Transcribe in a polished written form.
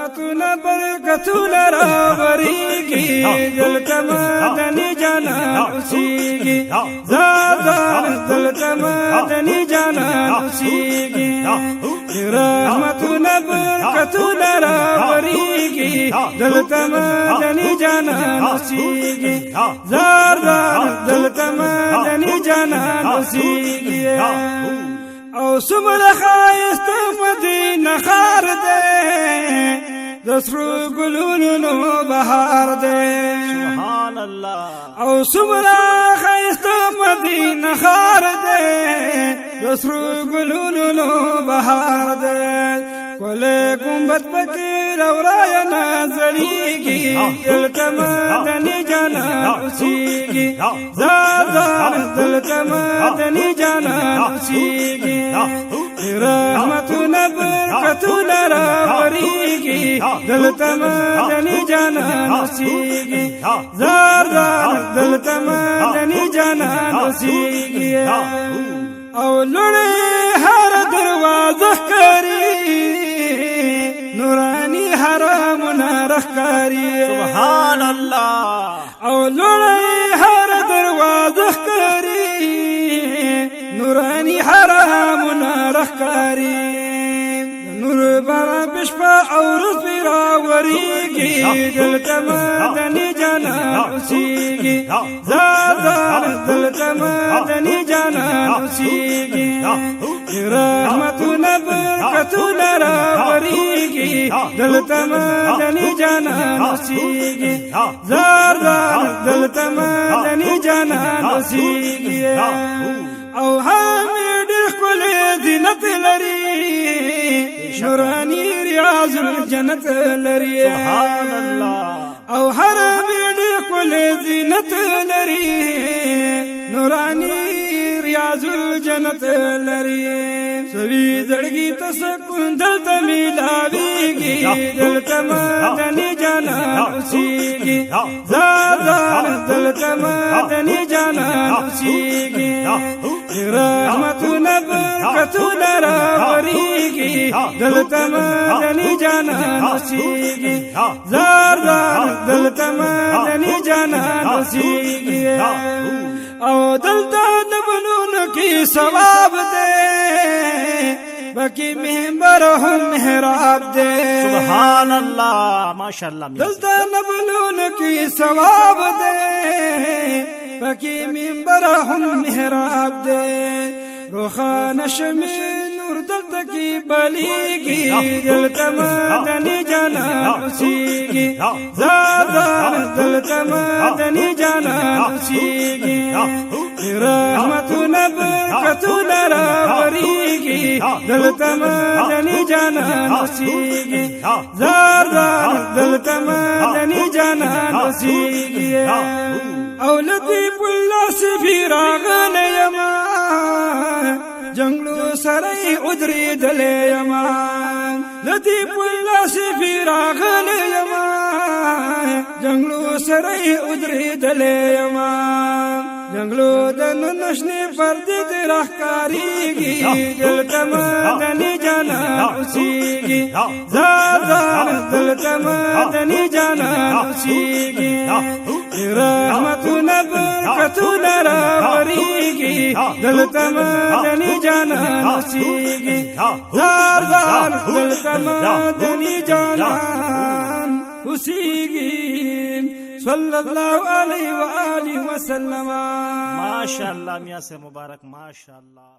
رحمتنا برکتنا راوریږي دلته مدني جانان اوسېږي زادان دلته مدني جانان اوسېږي رحمتنا برکتنا راوریږي دلته مدني جانان اوسېږي زادان دلته مدني جانان اوسېږي او سمره ښایست مدینه ښار دی د سرو ګلونو بهار دی سبحان الله او سمره ښایست مدینه ښار دی د سرو ګلونو بهار دی ښکلی ګمبد پکې لورایانه ځړېږي دلته مدني جانان اوسېږي زادان دلته مدني جانان اوسېږي رحمتونه برکتونه راوریږي دلته مدني جانان اوسېږي زادان دلته مدني جانان اوسېږي او لوړې هر دروازه ښکاري نورانی حرامونه راښکاري سبحان الله او لوړې هر دروازه ښکاري نورانی حرامونه راښکاري نور بارا بشپا او ورځ پرې راورېږي دلته مدني جانان اوسېږي زادان دلته مدني جانان اوسېږي رحمتونه برکتونه راورېږي دلته مدني جانان اوسېږي زادان دلته مدني جانان اوسېږي او حامد ښکلی زینت لري نورانی ریاض الجنت لري سبحان الله او حرم ښکلی زینت لري نورانی ریاض الجنت لري سوي زړګي ته سکون دلته میلاویږي دلته مدني جانان اوسېږي زادان دلته مدني جانان اوسېږي رحمتونه برکتونه راوریږي دلته مدني جانان اوسېږي زادان دلته مدني جانان اوسېږي او دلته د بلونو کې ثواب دی بکی منبر هم محراب دی سبحان الله ماشاءالله دلته د بلونو کې ثواب دی بکی منبر هم محراب دی روخانه شمې نور دلته کې بلیږي دلته مدني جانان اوسېږي زادان دلته مدني جانان اوسېږي رحمتونه برکتونه راوریږي دلته مدني جانان اوسېږي زادان دلته مدني جانان اوسېږي او لطیف الله سفي راغلی یما جنگلو سره ودرېدلی یما لطیف الله سفي راغلی یما جنگلو سره ودرېدلی یما جنگلو د نشنې پردې دې راښکارېږي دلته مدني جانان اوسېږي زادان دلته مدني جانان اوسېږي رحمتونه برکتونه راوریږي دلته مدني جانان اوسېږي زادان دلته مدني جانان اوسېږي صلی الله علیه و آله وسلم ماشاءالله میاں سے مبارک ماشاءالله